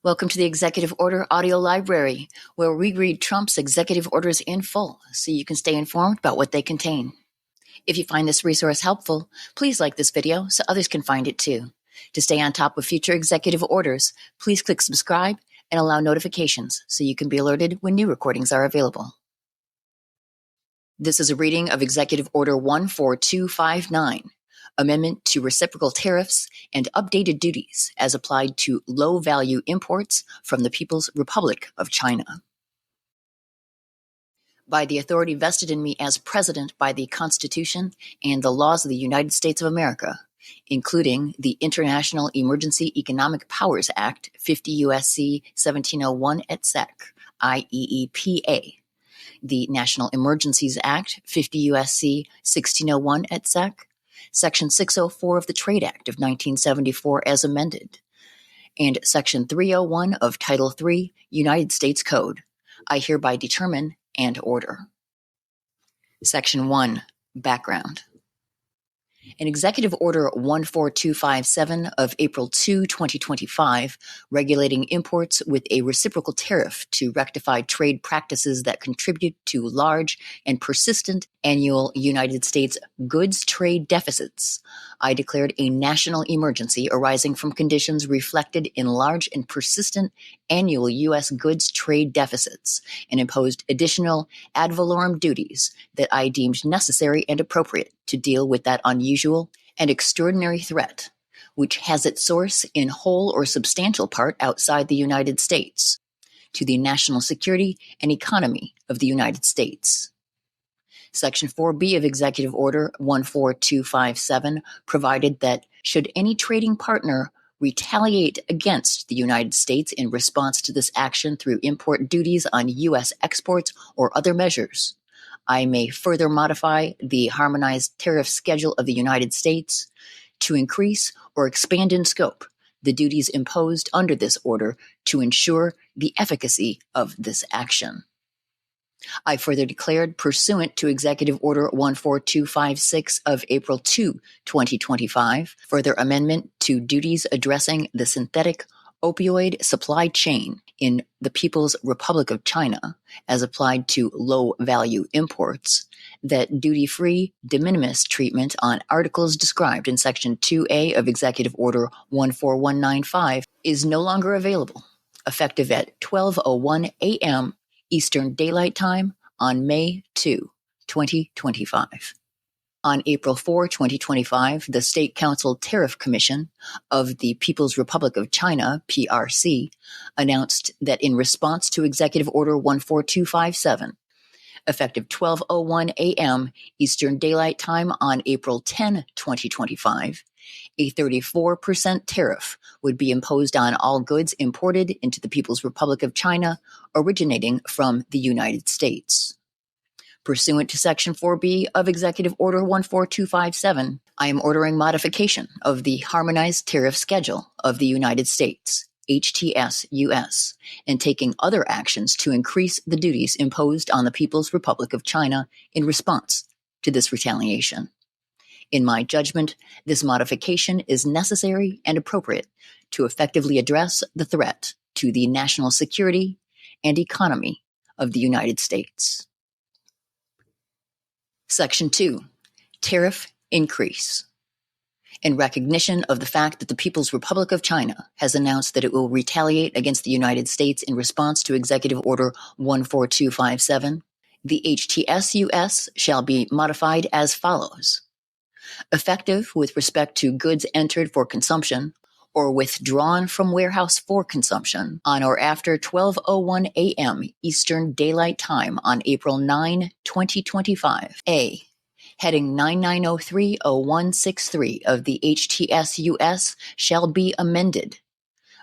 Welcome to the Executive Order Audio Library, where we read Trump's executive orders in full so you can stay informed about what they contain. If you find this resource helpful, please like this video so others can find it too. To stay on top of future executive orders, please click subscribe and allow notifications so you can be alerted when new recordings are available. This is a reading of Executive Order 14259, Amendment to Reciprocal Tariffs and Updated Duties as applied to low-value imports from the People's Republic of China. By the authority vested in me as President by the Constitution and the laws of the United States of America, including the International Emergency Economic Powers Act 50 U.S.C. 1701 et seq., IEEPA, the National Emergencies Act 50 U.S.C. 1601 et seq., Section 604 of the Trade Act of 1974 as amended, and Section 301 of Title III United States Code, I hereby determine and order. Section 1. Background. In Executive Order 14257 of April 2, 2025, regulating imports with a reciprocal tariff to rectify trade practices that contribute to large and persistent annual United States goods trade deficits, I declared a national emergency arising from conditions reflected in large and persistent annual U.S. goods trade deficits and imposed additional ad valorem duties that I deemed necessary and appropriate to deal with that unusual and extraordinary threat, which has its source in whole or substantial part outside the United States, to the national security and economy of the United States. Section 4B of Executive Order 14257 provided that should any trading partner retaliate against the United States in response to this action through import duties on U.S. exports or other measures, I may further modify the harmonized tariff schedule of the United States to increase or expand in scope the duties imposed under this order to ensure the efficacy of this action. I further declared, pursuant to Executive Order 14256 of April 2, 2025, further amendment to duties addressing the synthetic opioid supply chain in the People's Republic of China, as applied to low-value imports, that duty-free de minimis treatment on articles described in Section 2A of Executive Order 14195 is no longer available, effective at 12:01 a.m. Eastern Daylight Time on May 2, 2025. On April 4, 2025, the State Council Tariff Commission of the People's Republic of China, PRC, announced that in response to Executive Order 14257, effective 12:01 a.m. Eastern Daylight Time on April 10, 2025, a 34% tariff would be imposed on all goods imported into the People's Republic of China originating from the United States. Pursuant to Section 4B of Executive Order 14257, I am ordering modification of the Harmonized Tariff Schedule of the United States, HTS-US, and taking other actions to increase the duties imposed on the People's Republic of China in response to this retaliation. In my judgment, this modification is necessary and appropriate to effectively address the threat to the national security and economy of the United States. Section 2. Tariff Increase. In recognition of the fact that the People's Republic of China has announced that it will retaliate against the United States in response to Executive Order 14257, the HTS-US shall be modified as follows. Effective with respect to goods entered for consumption or withdrawn from warehouse for consumption on or after 12:01 a.m. Eastern Daylight Time on April 9, 2025. A. Heading 99030163 of the HTS-US shall be amended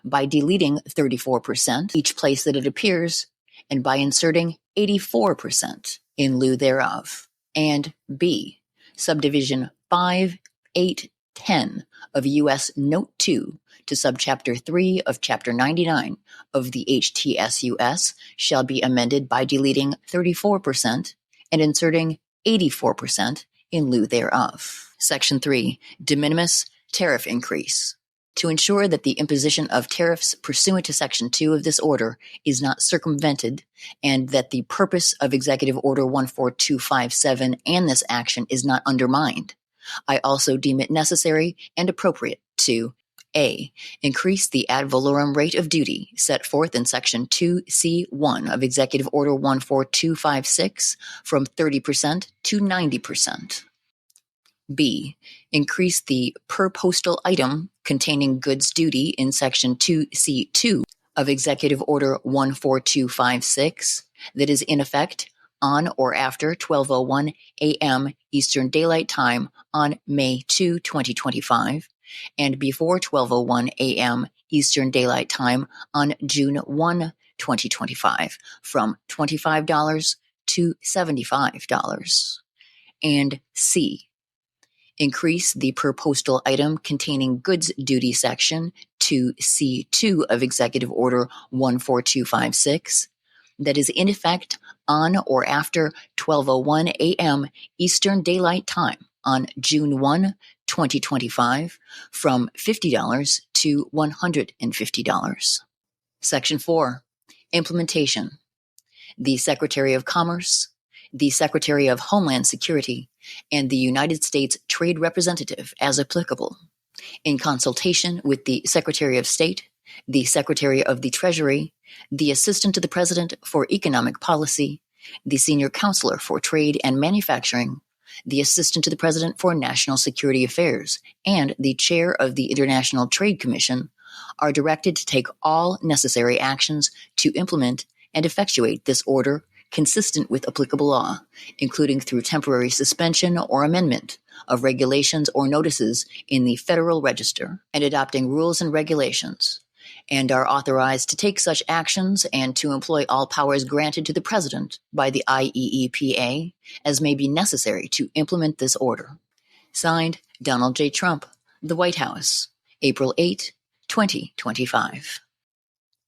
by deleting 34% each place that it appears and by inserting 84% in lieu thereof. And B. Subdivision 5, 8, 10 of U.S. Note 2 to Subchapter 3 of Chapter 99 of the HTS-US shall be amended by deleting 34% and inserting 84% in lieu thereof. Section 3. De minimis tariff increase. To ensure that the imposition of tariffs pursuant to Section 2 of this order is not circumvented, and that the purpose of Executive Order 14257 and this action is not undermined, I also deem it necessary and appropriate to A. Increase the ad valorem rate of duty set forth in Section 2C1 of Executive Order 14256 from 30% to 90%. B. Increase the per postal item containing goods duty in Section 2C2 of Executive Order 14256 that is in effect on or after 12:01 a.m. Eastern Daylight Time on May 2, 2025, and before 12:01 a.m. Eastern Daylight Time on June 1, 2025, from $25 to $75. And C. Increase the per postal item containing goods duty section 2C2 of Executive Order 14256 that is in effect on or after 12:01 a.m. Eastern Daylight Time on June 1, 2025, from $50 to $150. Section 4. Implementation. The Secretary of Commerce, the Secretary of Homeland Security, and the United States Trade Representative, as applicable, in consultation with the Secretary of State, the Secretary of the Treasury, the Assistant to the President for Economic Policy, the Senior Counselor for Trade and Manufacturing, the Assistant to the President for National Security Affairs, and the Chair of the International Trade Commission, are directed to take all necessary actions to implement and effectuate this order consistent with applicable law, including through temporary suspension or amendment of regulations or notices in the Federal Register, and adopting rules and regulations, and are authorized to take such actions and to employ all powers granted to the President by the IEEPA as may be necessary to implement this order. Signed, Donald J. Trump, The White House, April 8, 2025.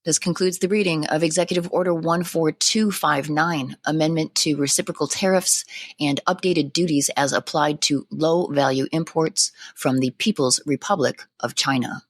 This concludes the reading of Executive Order 14259, Amendment to Reciprocal Tariffs and Updated Duties as Applied to Low-Value Imports from the People's Republic of China.